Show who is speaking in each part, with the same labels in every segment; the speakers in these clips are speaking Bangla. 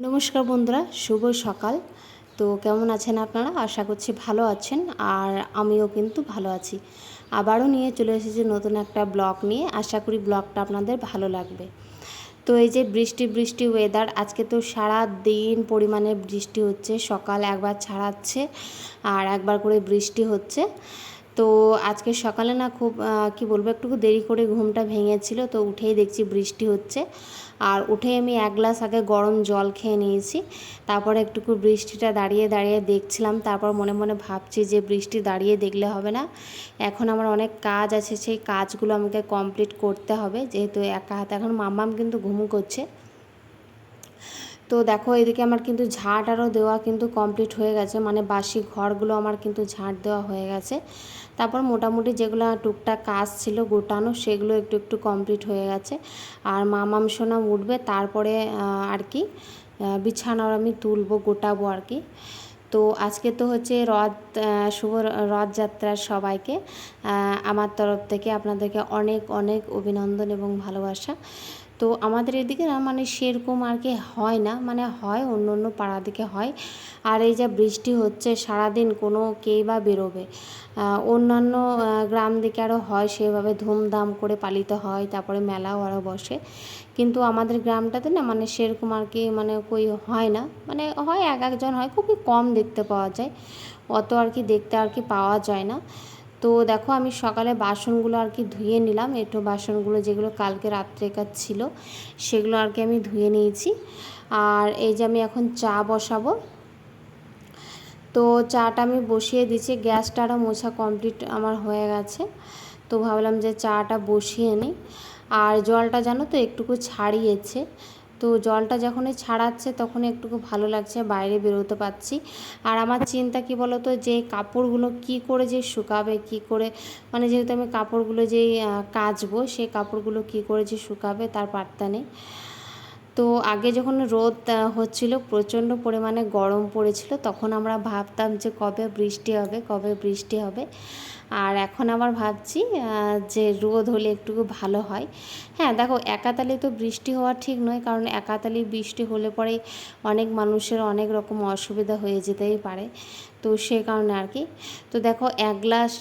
Speaker 1: নমস্কার বন্ধুরা, শুভ সকাল। তো কেমন আছেন আপনারা? আশা করছি ভালো আছেন, আর আমিও কিন্তু ভালো আছি। আবারও নিয়ে চলে এসেছি নতুন একটা ব্লগ নিয়ে। আশা করি ব্লগটা আপনাদের ভালো লাগবে। তো এই যে বৃষ্টি বৃষ্টি ওয়েদার, আজকে তো সারা দিন পরিমাণে বৃষ্টি হচ্ছে। সকাল একবার ছাড়াচ্ছে আর একবার করে বৃষ্টি হচ্ছে। তো আজকে সকালে না খুব কি বলবো, একটু দেরি করে ঘুমটা ভেঙেছিল, তো উঠেই দেখছি বৃষ্টি হচ্ছে। আর উঠেই আমি এক গ্লাস আগে গরম জল খেয়ে নিয়েছি। তারপরে একটুকু বৃষ্টিটা দাঁড়িয়ে দাঁড়িয়ে দেখছিলাম। তারপর মনে মনে ভাবছি যে বৃষ্টি দাঁড়িয়ে দেখলে হবে না, এখন আমার অনেক কাজ আছে, সেই কাজগুলো আমাকে কমপ্লিট করতে হবে। যেহেতু একা হাতে এখন মাম্মাম কিন্তু ঘুমু করছে। তো দেখো এদিকে আমার কিন্তু ঝাঁট আরও দেওয়া কিন্তু কমপ্লিট হয়ে গেছে, মানে বাসি ঘরগুলো আমার কিন্তু ঝাঁট দেওয়া হয়ে গেছে। তারপর মোটামুটি যেগুলো টুকটাক কাজ ছিল গোটানো, সেগুলো একটু একটু কমপ্লিট হয়ে গেছে। আর মামাম সোনা উঠবে, তারপরে আর কি বিছানার আমি তুলবো, গোটাবো আর কি। তো আজকে তো হচ্ছে শুভ রথযাত্রার সবাইকে আমার তরফ থেকে আপনাদেরকে অনেক অনেক অভিনন্দন এবং ভালোবাসা। তো আমাদের এদিকে না মানে সেরকম আর কি হয় না, মানে হয় অন্য অন্য পাড়া দিকে হয়। আর এই যে বৃষ্টি হচ্ছে সারাদিন, কোনো কেই বা বেরোবে। অন্যান্য গ্রাম দিকে আরও হয়, সেভাবে ধুমধাম করে পালিত হয়, তারপরে মেলাও আরও বসে। কিন্তু আমাদের গ্রামটাতে না মানে সেরকম আর কি মানে কই হয় না, মানে হয় এক একজন হয়, খুবই কম দেখতে পাওয়া যায়, অত আর কি দেখতে আর কি পাওয়া যায় না। তো দেখো আমি সকালে বাসনগুলো আর কি ধুয়ে নিলাম, একটু বাসনগুলো যেগুলো কালকে রাত্রেকার ছিল সেগুলো আর কি আমি ধুয়ে নিয়েছি। আর এই যে আমি এখন চা বসাবো। তো চাটা আমি বসিয়ে দিচ্ছি, গ্যাসটা আরও মোছা কমপ্লিট আমার হয়ে গেছে। তো ভাবলাম যে চাটা বসিয়ে নিই। আর জলটা জানো তো একটুকু ছাড়িয়েছে, তো জলটা যখনই ছাড়াচ্ছে তখন একটুকু ভালো লাগছে, বাইরে বেরোতে পারছি। আর আমার চিন্তা কি বলো তো, যে কাপড়গুলো কি করে যে শুকাবে, কি করে, মানে যেহেতু আমি কাপড়গুলো যেই কাচবো, সেই কাপড়গুলো কি করে যে শুকাবে তার পাত্তা নেই। তো আগে যখন রোদ হচ্ছিল, প্রচণ্ড পরিমাণে গরম পড়েছিল, তখন আমরা ভাবতাম যে কবে বৃষ্টি হবে, কবে বৃষ্টি হবে। আর এখন আবার ভাবছি যে রোদ হলে একটু ভালো হয়। হ্যাঁ দেখো, একাতালি তো বৃষ্টি হওয়া ঠিক নয়, কারণ একাতালি বৃষ্টি হলে পরেই অনেক মানুষের অনেক রকম অসুবিধা হয়ে যেতেই পারে। তো সে কারণে আর কি। তো দেখো এক গ্লাস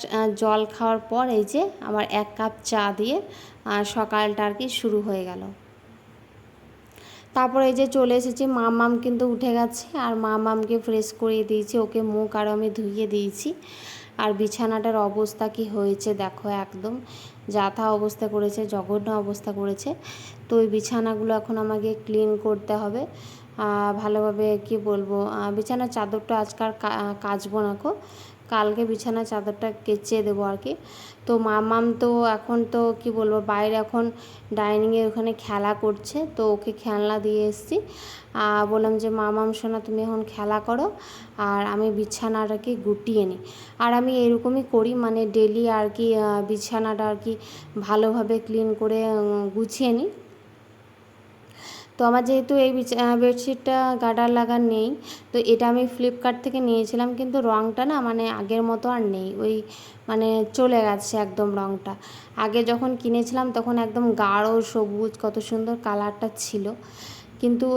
Speaker 1: জল খাওয়ার পর এই যে আমার এক কাপ চা দিয়ে সকালটা আর কি শুরু হয়ে গেল। তারপরে এই যে চলে এসেছি, মামাম কিন্তু উঠে গেছে, আর মামামকে ফ্রেশ করিয়ে দিয়েছি, ওকে মুখ আরও আমি ধুইয়ে দিয়েছি। আর বিছানাটার অবস্থা কি হয়েছে দেখো, একদম যাথা অবস্থা করেছে, জঘন্য অবস্থা করেছে। তো ওই বিছানাগুলো এখন আমাকে ক্লিন করতে হবে ভালোভাবে। কি বলবো, বিছানার চাদরটা আজকাল কাচবো না গো, কালকে বিছানার চাদরটা কেচে দেবো আর কি। তো মামাম তো এখন তো কি বলবো, বাইরে এখন ডাইনিংয়ে ওখানে খেলা করছে, তো ওকে খেলনা দিয়ে এসেছি। বললাম যে মামাম সোনা তুমি এখন খেলা করো, আর আমি বিছানাটাকে গুটিয়ে নিই। আর আমি এরকমই করি, মানে ডেলি আর কি বিছানাটা আর কি ভালোভাবে ক্লিন করে গুছিয়ে নিই। তো আমার যেহেতু এই বেডশিটটা গার্ডার লাগা নেই, তো এটা আমি ফ্লিপকার্ট থেকে নিয়েছিলাম, কিন্তু রঙটা না মানে আগের মতো আর নেই, ওই মানে চলে গেছে একদম রঙটা। আগে যখন কিনেছিলাম তখন একদম গাঢ় সবুজ, কত সুন্দর কালারটা ছিল। কিন্তু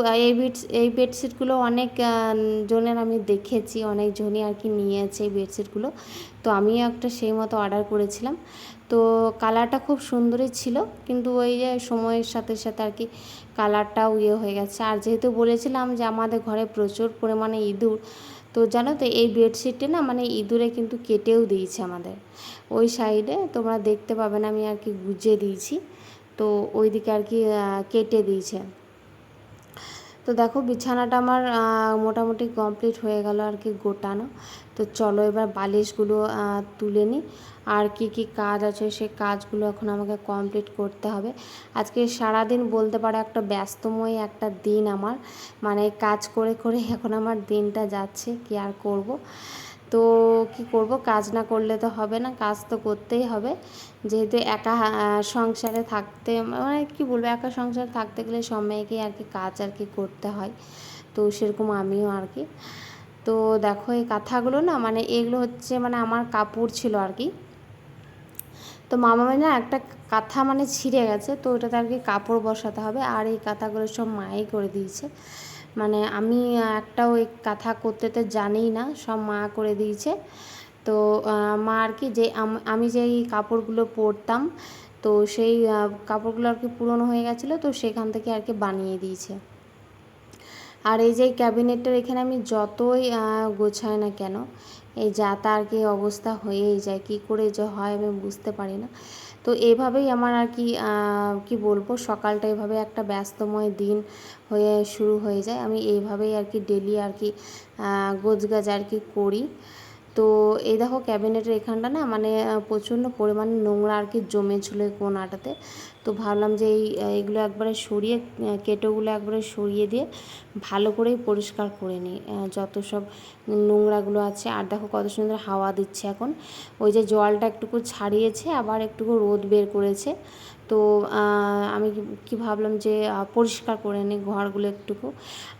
Speaker 1: এই বেডশিটগুলো অনেক জনের আমি দেখেছি, অনেকজনই আর কি নিয়েছে এই বেডশিটগুলো। তো আমিও একটা সেই মতো অর্ডার করেছিলাম। তো কালারটা খুব সুন্দরই ছিল, কিন্তু ওই যে সময়ের সাথে সাথে আর কি কালারটাও হয়ে গেছে। আর যেহেতু বলেছিলাম যে আমাদের ঘরে প্রচুর পরিমাণে ইঁদুর, তো জানো তো এই বেডশিটে না মানে ইঁদুরে কিন্তু কেটেও দিয়েছে আমাদের ওই সাইডে, তোমরা দেখতে পাবে না, আমি আর কি গুজিয়ে দিয়েছি, তো ওই দিকে আর কি কেটে দিয়েছে। তো দেখো বিছানাটা আমার মোটামুটি কমপ্লিট হয়ে গেল আর কি গোটানো। তো চলো এবার বালিশগুলো তুলে নিই। আর কি কি কাজ আছে সেই কাজগুলো এখন আমাকে কমপ্লিট করতে হবে। আজকে সারাদিন বলতে পারো একটা ব্যস্তময় একটা দিন আমার, মানে কাজ করে করে এখন আমার দিনটা যাচ্ছে, কি আর করব। তো কি করব, কাজ না করলে তো হবে না, কাজ তো করতেই হবে। যেহেতু একা সংসারে থাকতে, মানে কি বলবো, একা সংসারে থাকতে গেলে সব মেয়েকেই আর কি কাজ আর কি করতে হয়। তো সেরকম আমিও আর কি। তো দেখো এই কাঁথাগুলো না মানে এগুলো হচ্ছে মানে আমার কাপড় ছিল আর কি। তো মামা না একটা কাঁথা মানে ছিঁড়ে গেছে, তো ওটাতে আর কি কাপড় বসাতে হবে, আর এই কাঁথাগুলো সব মাই করে দিয়েছে। মানে আমি একটাও এই কাঁথা করতে তো জানিই না, সব মা করে দিয়েছে। তো মা আর কি যে আমি যেই কাপড়গুলো পরতাম, তো সেই কাপড়গুলো আর কি পুরনো হয়ে গেছিলো, তো সেখান থেকে আর কি বানিয়ে দিয়েছে। আর এই যে ক্যাবিনেটটার এখানে আমি যতই গোছাই না কেন, এই যাতা আর কি অবস্থা হয়েই যায়, কি করে যে হয় আমি বুঝতে পারি না। তো এইভাবেই আমার আর কি কি বলবো, সকালটা এভাবে একটা ব্যস্তময় দিন হয়ে শুরু হয়ে যায়। আমি এইভাবেই আর কি ডেলি আর কি গোছগাছ আর কি করি। তো এই দেখো ক্যাবিনেটের এখানটা না মানে প্রচণ্ড পরিমাণে নোংরা আর কি জমেছিল এই কোণাটাতে। তো ভাবলাম যে এইগুলো একবারে সরিয়ে, কেটোগুলো একবারে সরিয়ে দিয়ে ভালো করেই পরিষ্কার করে নিই যত সব নোংরাগুলো আছে। আর দেখো কত সুন্দর হাওয়া দিচ্ছে এখন। ওই যে জলটা একটুকু ছাড়িয়েছে, আবার একটুকু রোদ বের করেছে। তো আমি কি ভাবলাম যে পরিষ্কার করে নিই ঘরগুলো একটুকু।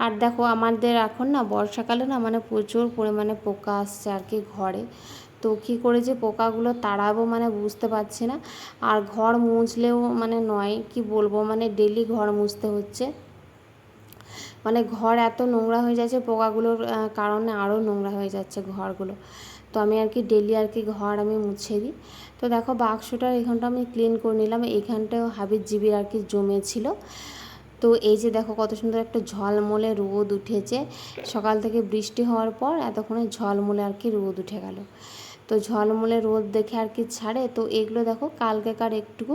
Speaker 1: আর দেখো আমাদের এখন না বর্ষাকালে না মানে প্রচুর পরিমাণে পোকা আসছে আর কি ঘরে। তো কী করে যে পোকাগুলো তাড়াবো মানে বুঝতে পারছি না। আর ঘর মুছলেও মানে নয়, কি বলবো, মানে ডেলি ঘর মুছতে হচ্ছে। মানে ঘর এত নোংরা হয়ে যাচ্ছে পোকাগুলোর কারণে, আরও নোংরা হয়ে যাচ্ছে ঘরগুলো। তো আমি আর কি ডেলি আর কি ঘর আমি মুছে দিই। তো দেখো বাক্সটার এখানটা আমি ক্লিন করে নিলাম, এইখানটাও হাবিজাবি আর কি জমেছিল। তো এই যে দেখো কত সুন্দর একটা ঝলমলে রোদ উঠেছে, সকাল থেকে বৃষ্টি হওয়ার পর এতক্ষণে ঝলমলে আর কি রোদ উঠে গেল। তো ঝলমলে রোদ দেখে আর কি ছাড়ে। তো এগুলো দেখো কালকেকার একটুকু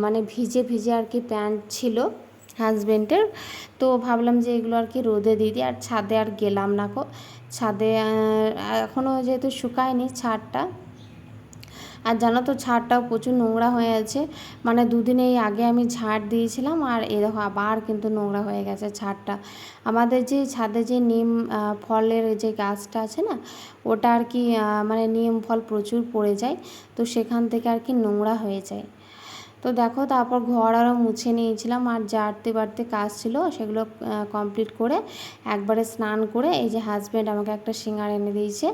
Speaker 1: মানে ভিজে ভিজে আর কি প্যান্ট ছিল হাজব্যান্ডের। তো ভাবলাম যে এগুলো আর কি রোদে দিয়ে দিই। আর ছাদে আর গেলাম না গো, ছাদে এখনও যেহেতু শুকায়নি ছাদটা। আর জানো তো ছাদটাও প্রচুর নোংরা হয়ে আছে, মানে দুদিন এই আগে আমি ঝাড় দিয়েছিলাম, আর এই দেখো আবার কিন্তু নোংরা হয়ে গেছে ছাদটা। আমাদের যে ছাদে যে নিম ফলের যে গাছটা আছে না, ওটা আর কি মানে নিম ফল প্রচুর পড়ে যায়, তো সেখান থেকে আর কি নোংরা হয়ে যায়। তো দেখো তারপর ঘর আরও মুছে নিয়েছিলাম, আর জারতে বাড়তে কাজ ছিল সেগুলো কমপ্লিট করে একবারে স্নান করে এই যে হাজব্যান্ড আমাকে একটা সিঙ্গাড়া এনে দিয়েছে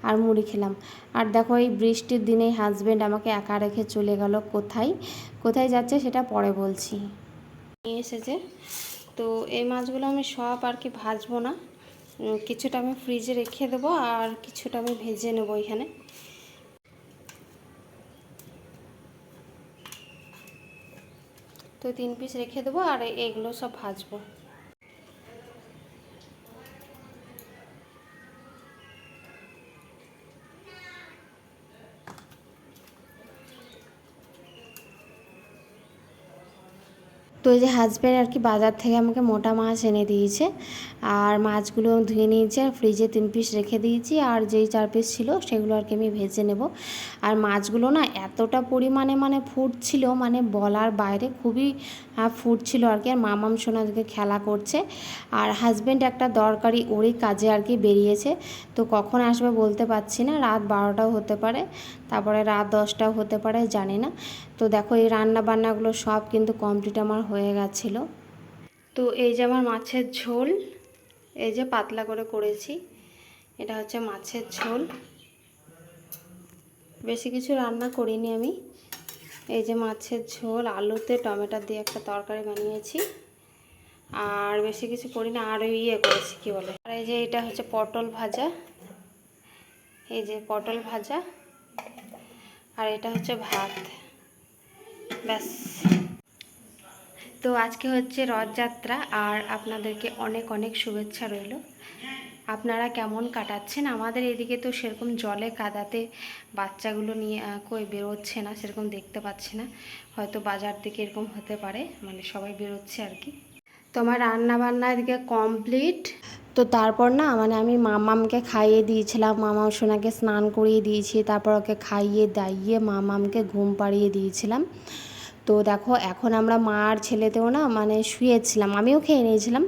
Speaker 1: আর মুড়ি খেলাম। আর দেখো এই বৃষ্টির দিনে হাজব্যান্ড আমাকে একা রেখে চলে গেল কোথায়, কোথায় যাচ্ছে সেটা পরে বলছি। নিয়ে এসেছে। তো এই মাছগুলো আমি সব আর কি ভাজবো না, কিছুটা আমি ফ্রিজে রেখে দেবো আর কিছুটা আমি ভেজে নেবো এখানে। তো 3 পিস রেখে দেবো আর এগুলো সব ভাজবো। তো এই যে হাজব্যান্ড আর কি বাজার থেকে আমাকে মোটা মাছ এনে দিয়েছে, আর মাছগুলো ধুয়ে নিয়েছি আর ফ্রিজে 3 পিস রেখে দিয়েছি, আর যেই 4 পিস ছিল সেগুলো আর কি আমি ভেজে নেব। আর মাছগুলো না এতটা পরিমাণে মানে ফুটছিল, মানে বলার বাইরে, খুবই ফুটছিল আর কি। আর মামাম সোনা দিকে খেলা করছে, আর হাজব্যান্ড একটা দরকারি ওরই কাজে আর কি বেরিয়েছে। তো কখন আসবে বলতে পারছি না, রাত 12টাও হতে পারে, তারপরে রাত 10টাও হতে পারে, জানি না। তো দেখো এই রান্না বান্নাগুলো সব কিন্তু কমপ্লিট আমার হয়ে গেছিলো। তো এই যে আমার মাছের ঝোল, এই যে পাতলা করে করেছি, এটা হচ্ছে মাছের ঝোল, বেশি কিছু রান্না করিনি আমি। এই যে মাছের ঝোল, আলুতে টমেটো দিয়ে একটা তরকারি বানিয়েছি, আর বেশি কিছু করিনি। আর ইয়ে করেছি কি বলে, আর এই যে এটা হচ্ছে পটল ভাজা, এই যে পটল ভাজা, আর এটা হচ্ছে ভাত, ব্যাস। তো আজকে হচ্ছে রথযাত্রা, আর আপনাদেরকে অনেক অনেক শুভেচ্ছা রইল। আপনারা কেমন কাটাচ্ছেন? আমাদের এদিকে তো সেরকম জলে কাদাতে বাচ্চাগুলো নিয়ে কই বেরোচ্ছে না, সেরকম দেখতে পাচ্ছি না। হয়তো বাজার থেকে এরকম হতে পারে, মানে সবাই বেরোচ্ছে আর কি। তো আমার রান্না বান্না এদিকে কমপ্লিট। তো তারপর না মানে আমি মামামকে খাইয়ে দিয়েছিলাম, মামাম সোনাকে স্নান করিয়ে দিয়েছি, তারপর ওকে খাইয়ে দাইয়ে মামামকে ঘুম পাড়িয়ে দিয়েছিলাম। তো দেখো এখন আমরা মা আর ছেলেতেও না মানে শুয়েছিলাম, আমিও খেয়ে নিয়েছিলাম,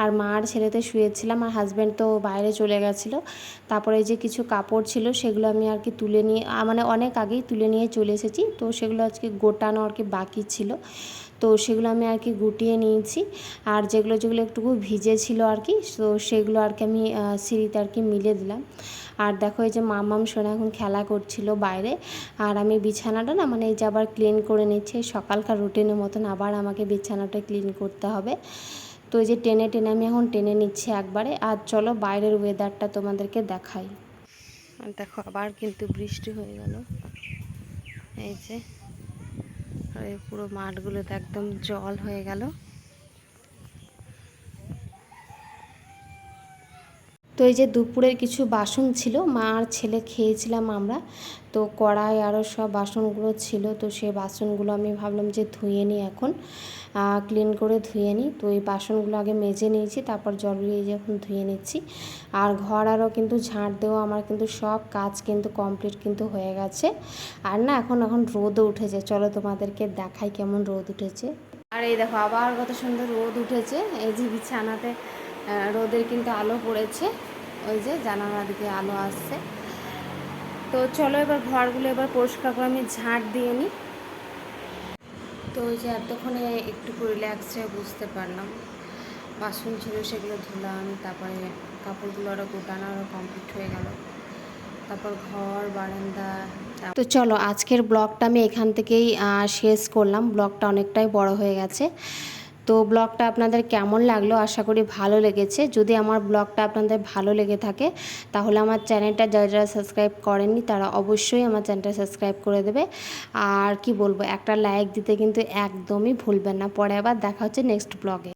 Speaker 1: আর মা আর ছেলেতে শুয়েছিলাম, আর হাজব্যান্ড তো বাইরে চলে গেছিলো। তারপরে যে কিছু কাপড় ছিল সেগুলো আমি আর কি তুলে নিয়ে মানে অনেক আগেই তুলে নিয়ে চলে এসেছি, তো সেগুলো আজকে গোটানো আর কি বাকি ছিল, তো সেগুলো আমি আর কি গুটিয়ে নিয়েছি। আর যেগুলো যেগুলো একটুকু ভিজে ছিল আর কি, তো সেগুলো আর কি আমি সিঁড়িতে আর কি মিলে দিলাম। আর দেখো এই যে মামাম সোনা এখন খেলা করছিল বাইরে, আর আমি বিছানাটা না মানে এই যে আবার ক্লিন করে নিচ্ছি, সকালকার রুটিনের মতন আবার আমাকে বিছানাটা ক্লিন করতে হবে। তো এই যে টেনে টেনে আমি এখন টেনে নিচ্ছি একবারে। আর চলো বাইরের ওয়েদারটা তোমাদেরকে দেখাই। আর দেখো আবার কিন্তু বৃষ্টি হয়ে গেল, এই যে, আর এই পুরো মাঠগুলোতে একদম জল হয়ে গেল। তো এই যে দুপুরের কিছু বাসন ছিল, মা আর ছেলে খেয়েছিলাম আমরা, তো কড়াই আরও সব বাসনগুলো ছিল, তো সেই বাসনগুলো আমি ভাবলাম যে ধুয়ে নিই এখন, ক্লিন করে ধুয়ে নিই। তো এই বাসনগুলো আগে মেজে নিয়েছি, তারপর জল দিয়ে যখন ধুয়ে নিচ্ছি। আর ঘর আরও কিন্তু ঝাঁট দেওয়া আমার কিন্তু সব কাজ কিন্তু কমপ্লিট কিন্তু হয়ে গেছে। আর না এখন রোদও উঠেছে, চলো তোমাদেরকে দেখাই কেমন রোদ উঠেছে। আর এই দেখো আবার কত সুন্দর রোদ উঠেছে, এই যে বিছানাতে রোদের কিন্তু আলো পড়েছে, ওই যে জানালার দিকে আলো আসছে। তো চলো এবার ঘরগুলো এবার পরিষ্কার করে আমি ঝাঁট দিয়ে নিই। তো ওই যে এতক্ষণে একটু রিল্যাক্সে বুঝতে পারলাম, বাসন ছিল সেগুলো ধুলাম, তারপরে কাপড়গুলো আরও গোটানো আরও কমপ্লিট হয়ে গেল, তারপর ঘর বারান্দা। তো চলো আজকের ব্লগটা আমি এখান থেকেই শেষ করলাম, ব্লগটা অনেকটাই বড় হয়ে গেছে। তো ব্লগটা আপনাদের কেমন লাগলো, আশা করি ভালো লেগেছে। যদি আমার ব্লগটা আপনাদের ভালো লেগে থাকে তাহলে আমার চ্যানেলটা যারা যারা সাবস্ক্রাইব করেননি তারা অবশ্যই আমার চ্যানেলটা সাবস্ক্রাইব করে দেবে। আর কি বলবো, একটা লাইক দিতে কিন্তু একদমই ভুলবেন না। পরে আবার দেখা হচ্ছে নেক্সট ব্লগে।